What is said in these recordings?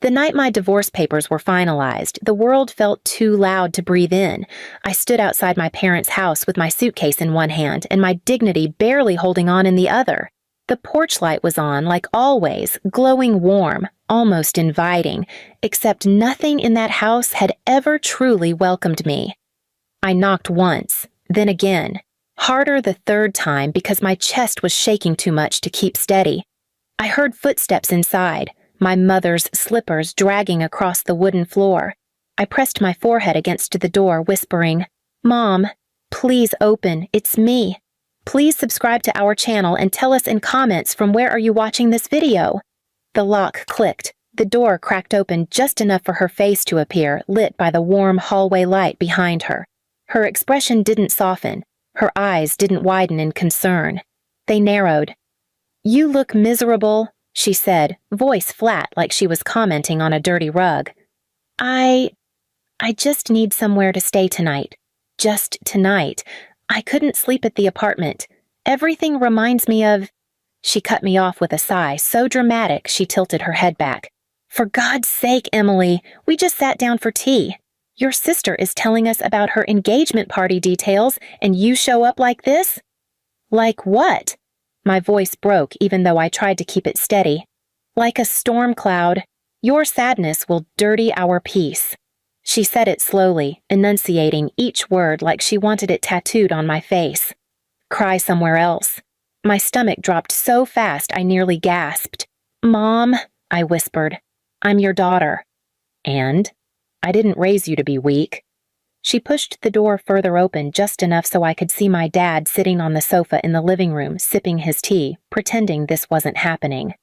The night my divorce papers were finalized, the world felt too loud to breathe in. I stood outside my parents' house with my suitcase in one hand and my dignity barely holding on in the other. The porch light was on, like always, glowing warm, almost inviting, except nothing in that house had ever truly welcomed me. I knocked once, then again, harder the third time because my chest was shaking too much to keep steady. I heard footsteps inside, my mother's slippers dragging across the wooden floor. I pressed my forehead against the door, whispering, "Mom, please open, it's me. Please subscribe to our channel and tell us in comments from where are you watching this video." The lock clicked. The door cracked open just enough for her face to appear, lit by the warm hallway light behind her. Her expression didn't soften. Her eyes didn't widen in concern. They narrowed. "You look miserable," she said, voice flat like she was commenting on a dirty rug. I just need somewhere to stay tonight. Just tonight. I couldn't sleep at the apartment. Everything reminds me of—" She cut me off with a sigh so dramatic she tilted her head back. "For God's sake, Emily, we just sat down for tea. Your sister is telling us about her engagement party details, and you show up like this?" "Like what?" My voice broke even though I tried to keep it steady. "Like a storm cloud. Your sadness will dirty our peace." She said it slowly, enunciating each word like she wanted it tattooed on my face. "Cry somewhere else." My stomach dropped so fast I nearly gasped. "Mom," I whispered, "I'm your daughter." "And? I didn't raise you to be weak." She pushed the door further open just enough so I could see my dad sitting on the sofa in the living room, sipping his tea, pretending this wasn't happening.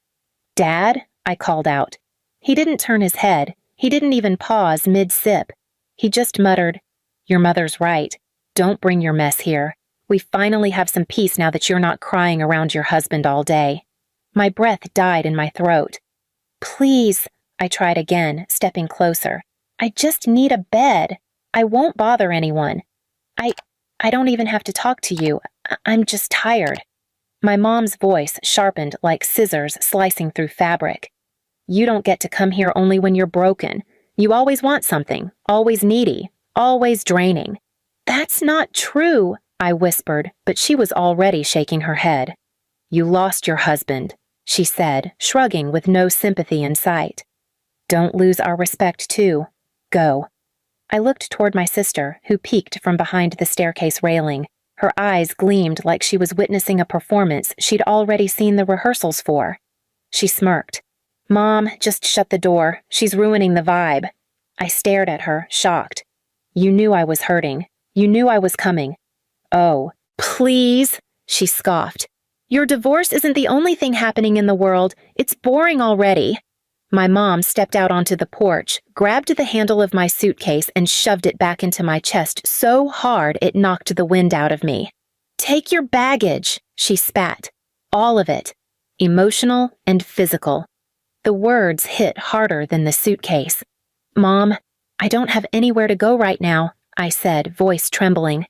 "Dad?" I called out. He didn't turn his head. He didn't even pause mid-sip. He just muttered, "Your mother's right. Don't bring your mess here. We finally have some peace now that you're not crying around your husband all day." My breath died in my throat. "Please," I tried again, stepping closer. "I just need a bed. I won't bother anyone. I don't even have to talk to you. I'm just tired." My mom's voice sharpened like scissors slicing through fabric. "You don't get to come here only when you're broken. You always want something, always needy, always draining." "That's not true," I whispered, but she was already shaking her head. "You lost your husband," she said, shrugging with no sympathy in sight. "Don't lose our respect, too. Go." I looked toward my sister, who peeked from behind the staircase railing. Her eyes gleamed like she was witnessing a performance she'd already seen the rehearsals for. She smirked. "Mom, just shut the door. She's ruining the vibe." I stared at her, shocked. "You knew I was hurting. You knew I was coming." "Oh, please," she scoffed. "Your divorce isn't the only thing happening in the world. It's boring already." My mom stepped out onto the porch, grabbed the handle of my suitcase and shoved it back into my chest so hard it knocked the wind out of me. "Take your baggage," she spat. "All of it. Emotional and physical." The words hit harder than the suitcase. "Mom, I don't have anywhere to go right now," I said, voice trembling.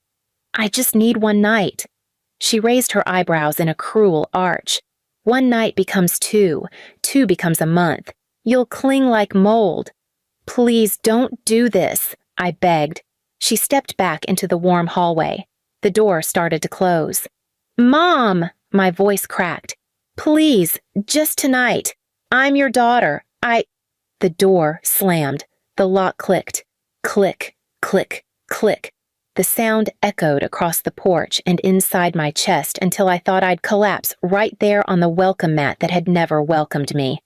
"I just need one night." She raised her eyebrows in a cruel arch. "One night becomes two. Two becomes a month. You'll cling like mold." "Please don't do this," I begged. She stepped back into the warm hallway. The door started to close. "Mom!" My voice cracked. "Please, just tonight. I'm your daughter. The door slammed. The lock clicked. Click, click, click. The sound echoed across the porch and inside my chest until I thought I'd collapse right there on the welcome mat that had never welcomed me.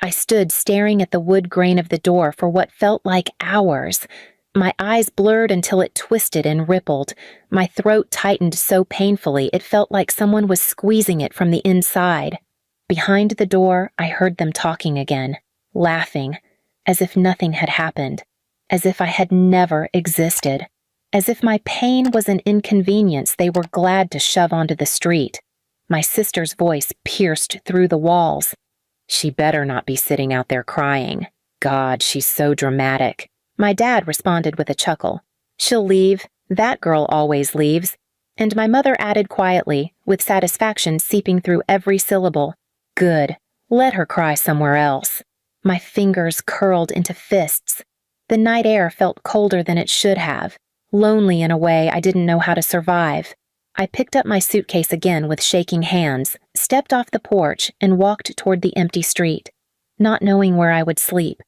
I stood staring at the wood grain of the door for what felt like hours. My eyes blurred until it twisted and rippled. My throat tightened so painfully it felt like someone was squeezing it from the inside. Behind the door, I heard them talking again, laughing, as if nothing had happened, as if I had never existed, as if my pain was an inconvenience they were glad to shove onto the street. My sister's voice pierced through the walls. "She better not be sitting out there crying. God, she's so dramatic." My dad responded with a chuckle. "She'll leave. That girl always leaves." And my mother added quietly, with satisfaction seeping through every syllable, "Good. Let her cry somewhere else." My fingers curled into fists. The night air felt colder than it should have, lonely in a way I didn't know how to survive. I picked up my suitcase again with shaking hands, stepped off the porch, and walked toward the empty street, not knowing where I would sleep,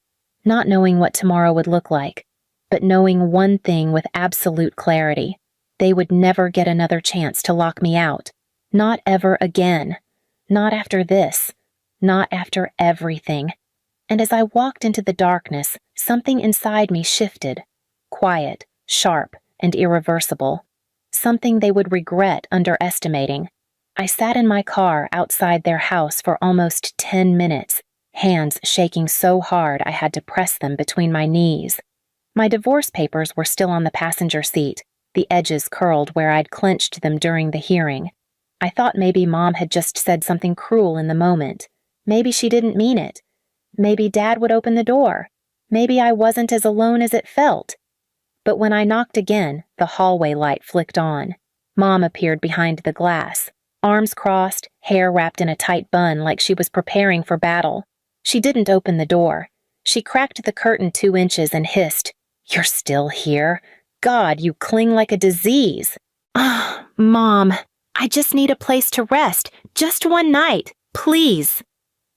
not knowing what tomorrow would look like, but knowing one thing with absolute clarity. They would never get another chance to lock me out. Not ever again. Not after this. Not after everything. And as I walked into the darkness, something inside me shifted. Quiet, sharp, and irreversible. Something they would regret underestimating. I sat in my car outside their house for almost 10 minutes, hands shaking so hard I had to press them between my knees. My divorce papers were still on the passenger seat, the edges curled where I'd clenched them during the hearing. I thought maybe Mom had just said something cruel in the moment. Maybe she didn't mean it. Maybe Dad would open the door. Maybe I wasn't as alone as it felt. But when I knocked again, the hallway light flicked on. Mom appeared behind the glass, arms crossed, hair wrapped in a tight bun like she was preparing for battle. She didn't open the door. She cracked the curtain 2 inches and hissed, "You're still here? God, you cling like a disease." "Ah, Mom, I just need a place to rest. Just one night, please."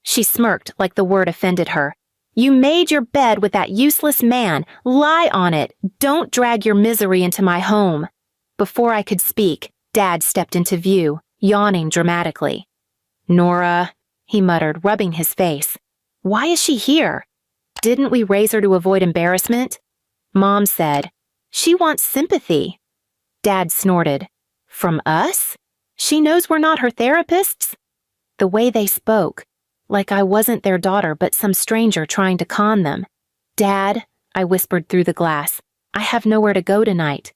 She smirked like the word offended her. "You made your bed with that useless man. Lie on it. Don't drag your misery into my home." Before I could speak, Dad stepped into view, yawning dramatically. "Nora," he muttered, rubbing his face. "Why is she here? Didn't we raise her to avoid embarrassment?" Mom said, "She wants sympathy." Dad snorted. "From us? She knows we're not her therapists?" The way they spoke, like I wasn't their daughter but some stranger trying to con them. "Dad," I whispered through the glass, "I have nowhere to go tonight."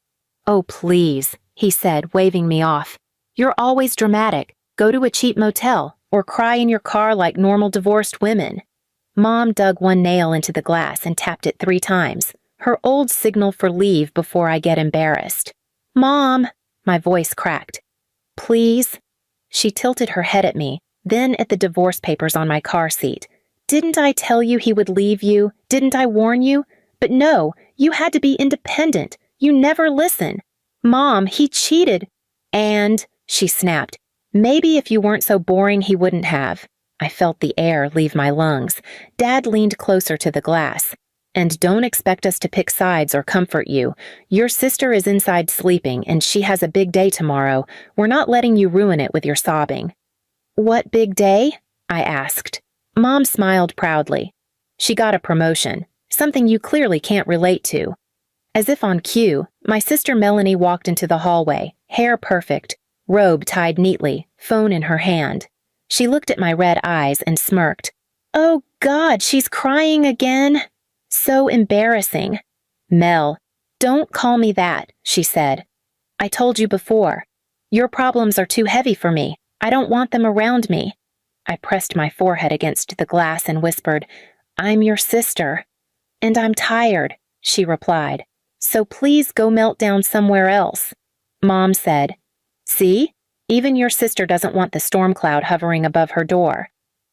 "Oh, please," he said, waving me off. "You're always dramatic. Go to a cheap motel, or cry in your car like normal divorced women." Mom dug one nail into the glass and tapped it 3 times, her old signal for leave before I get embarrassed. "Mom," my voice cracked. "Please?" She tilted her head at me, then at the divorce papers on my car seat. "Didn't I tell you he would leave you? Didn't I warn you? But no, you had to be independent. You never listen. Mom, he cheated." "And," she snapped, "maybe if you weren't so boring he wouldn't have." I felt the air leave my lungs. Dad leaned closer to the glass. "And don't expect us to pick sides or comfort you. Your sister is inside sleeping, and she has a big day tomorrow. We're not letting you ruin it with your sobbing." "What big day?" I asked. Mom smiled proudly. "She got a promotion, something you clearly can't relate to." As if on cue, my sister Melanie walked into the hallway, hair perfect, robe tied neatly, phone in her hand. She looked at my red eyes and smirked. "Oh God, she's crying again. So embarrassing." "Mel, don't call me that," she said. "I told you before. Your problems are too heavy for me. I don't want them around me." I pressed my forehead against the glass and whispered, "I'm your sister." "And I'm tired," she replied. "So please go melt down somewhere else." Mom said, "See? Even your sister doesn't want the storm cloud hovering above her door."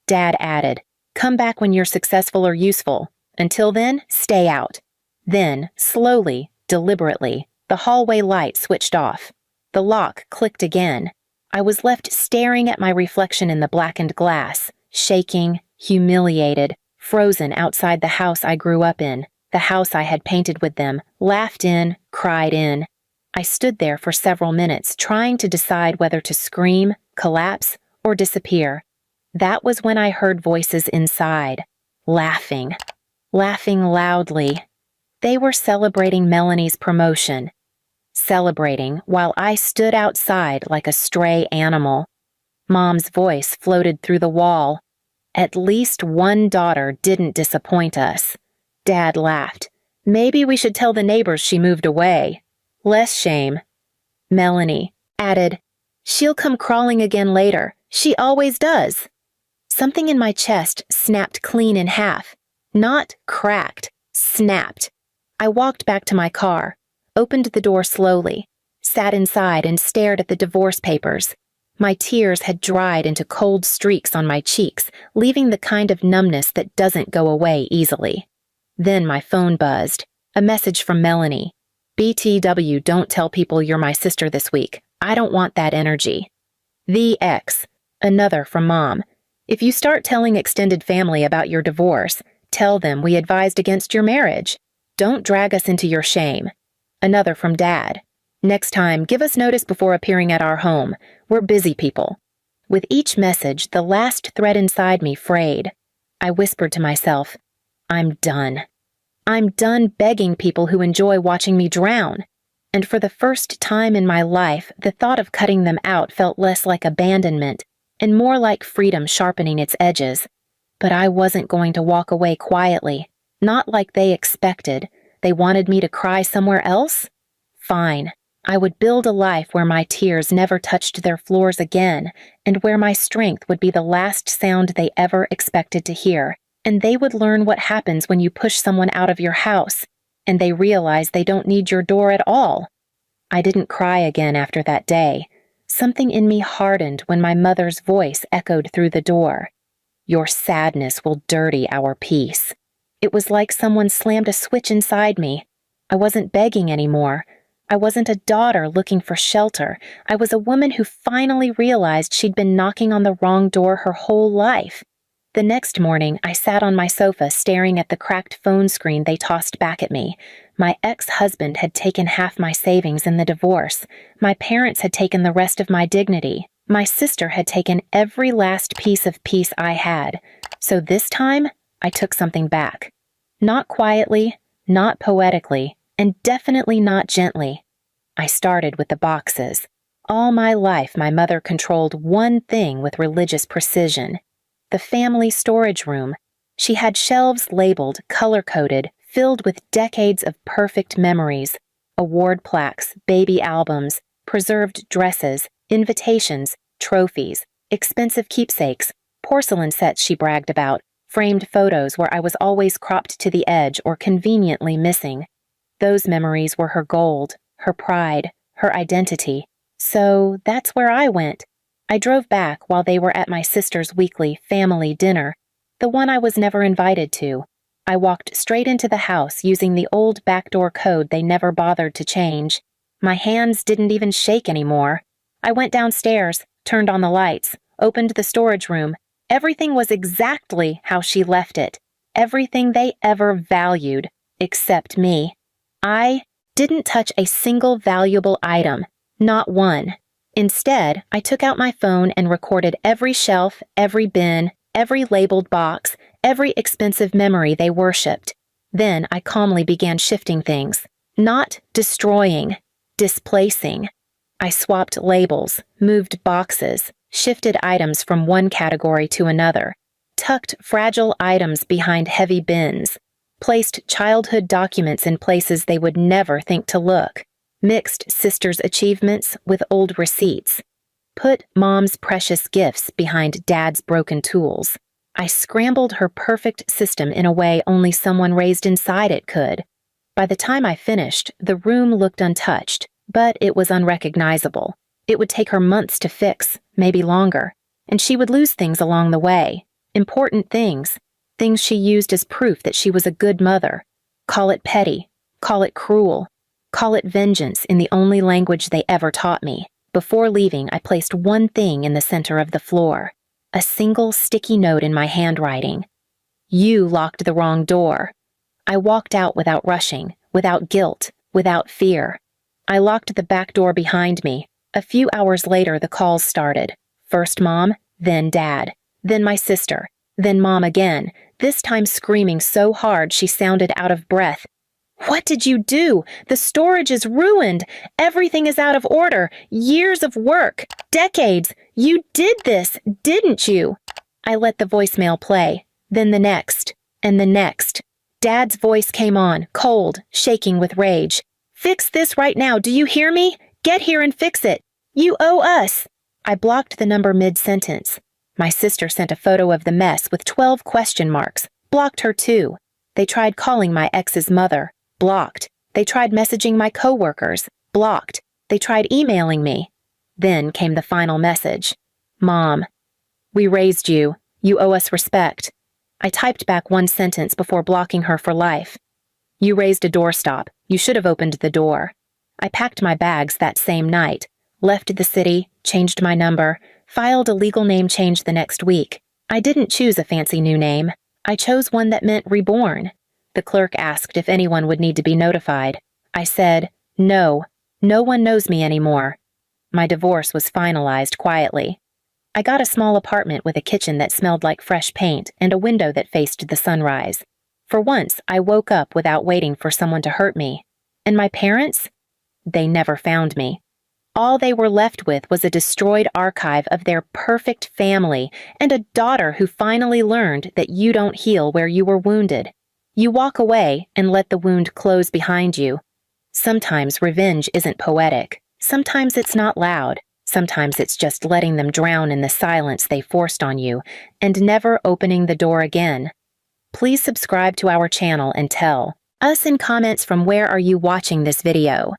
Dad added, "Come back when you're successful or useful. Until then, stay out." Then, slowly, deliberately, the hallway light switched off. The lock clicked again. I was left staring at my reflection in the blackened glass, shaking, humiliated, frozen outside the house I grew up in, the house I had painted with them, laughed in, cried in. I stood there for several minutes trying to decide whether to scream, collapse, or disappear. That was when I heard voices inside, laughing loudly. They were celebrating Melanie's promotion. Celebrating while I stood outside like a stray animal. Mom's voice floated through the wall. "At least one daughter didn't disappoint us." Dad laughed. "Maybe we should tell the neighbors she moved away. Less shame." Melanie added, "She'll come crawling again later. She always does." Something in my chest snapped clean in half. Not cracked, snapped. I walked back to my car, opened the door slowly, sat inside and stared at the divorce papers. My tears had dried into cold streaks on my cheeks, leaving the kind of numbness that doesn't go away easily. Then my phone buzzed. A message from Melanie. BTW, don't tell people you're my sister this week. I don't want that energy. The X. Another from Mom. If you start telling extended family about your divorce, tell them we advised against your marriage. Don't drag us into your shame. Another from Dad. Next time, give us notice before appearing at our home. We're busy people. With each message, the last thread inside me frayed. I whispered to myself, I'm done. I'm done begging people who enjoy watching me drown. And for the first time in my life, the thought of cutting them out felt less like abandonment and more like freedom sharpening its edges. But I wasn't going to walk away quietly, not like they expected. They wanted me to cry somewhere else? Fine. I would build a life where my tears never touched their floors again, and where my strength would be the last sound they ever expected to hear, and they would learn what happens when you push someone out of your house, and they realize they don't need your door at all. I didn't cry again after that day. Something in me hardened when my mother's voice echoed through the door. Your sadness will dirty our peace. It was like someone slammed a switch inside me. I wasn't begging anymore. I wasn't a daughter looking for shelter. I was a woman who finally realized she'd been knocking on the wrong door her whole life. The next morning, I sat on my sofa staring at the cracked phone screen they tossed back at me. My ex-husband had taken half my savings in the divorce. My parents had taken the rest of my dignity. My sister had taken every last piece of peace I had. So this time, I took something back. Not quietly, not poetically, and definitely not gently. I started with the boxes. All my life, my mother controlled one thing with religious precision. The family storage room. She had shelves labeled, color-coded, filled with decades of perfect memories, award plaques, baby albums, preserved dresses, invitations, trophies, expensive keepsakes, porcelain sets she bragged about, framed photos where I was always cropped to the edge or conveniently missing. Those memories were her gold, her pride, her identity. So that's where I went. I drove back while they were at my sister's weekly family dinner, the one I was never invited to. I walked straight into the house using the old backdoor code they never bothered to change. My hands didn't even shake anymore. I went downstairs, turned on the lights, opened the storage room. Everything was exactly how she left it. Everything they ever valued, except me. I didn't touch a single valuable item, not one. Instead, I took out my phone and recorded every shelf, every bin, every labeled box, every expensive memory they worshipped. Then I calmly began shifting things, not destroying, displacing. I swapped labels, moved boxes, shifted items from one category to another, tucked fragile items behind heavy bins, placed childhood documents in places they would never think to look, mixed sister's achievements with old receipts, put Mom's precious gifts behind Dad's broken tools. I scrambled her perfect system in a way only someone raised inside it could. By the time I finished, the room looked untouched, but it was unrecognizable. It would take her months to fix, maybe longer, and she would lose things along the way. Important things. Things she used as proof that she was a good mother. Call it petty. Call it cruel. Call it vengeance in the only language they ever taught me. Before leaving, I placed one thing in the center of the floor. A single sticky note in my handwriting. You locked the wrong door. I walked out without rushing, without guilt, without fear. I locked the back door behind me. A few hours later, the calls started. First Mom, then Dad, then my sister, then Mom again, this time screaming so hard she sounded out of breath. What did you do? The storage is ruined. Everything is out of order. Years of work. Decades. You did this, didn't you? I let the voicemail play. Then the next. And the next. Dad's voice came on, cold, shaking with rage. Fix this right now. Do you hear me? Get here and fix it. You owe us. I blocked the number mid-sentence. My sister sent a photo of the mess with 12 question marks. Blocked her too. They tried calling my ex's mother. Blocked. They tried messaging my coworkers. Blocked. They tried emailing me. Then came the final message. Mom, we raised you. You owe us respect. I typed back one sentence before blocking her for life. You raised a doorstop. You should have opened the door. I packed my bags that same night, left the city, changed my number, filed a legal name change the next week. I didn't choose a fancy new name. I chose one that meant reborn. The clerk asked if anyone would need to be notified. I said, no, no one knows me anymore. My divorce was finalized quietly. I got a small apartment with a kitchen that smelled like fresh paint and a window that faced the sunrise. For once, I woke up without waiting for someone to hurt me. And my parents? They never found me. All they were left with was a destroyed archive of their perfect family and a daughter who finally learned that you don't heal where you were wounded. You walk away and let the wound close behind you. Sometimes revenge isn't poetic. Sometimes it's not loud. Sometimes it's just letting them drown in the silence they forced on you and never opening the door again. Please subscribe to our channel and tell us in comments from where are you watching this video.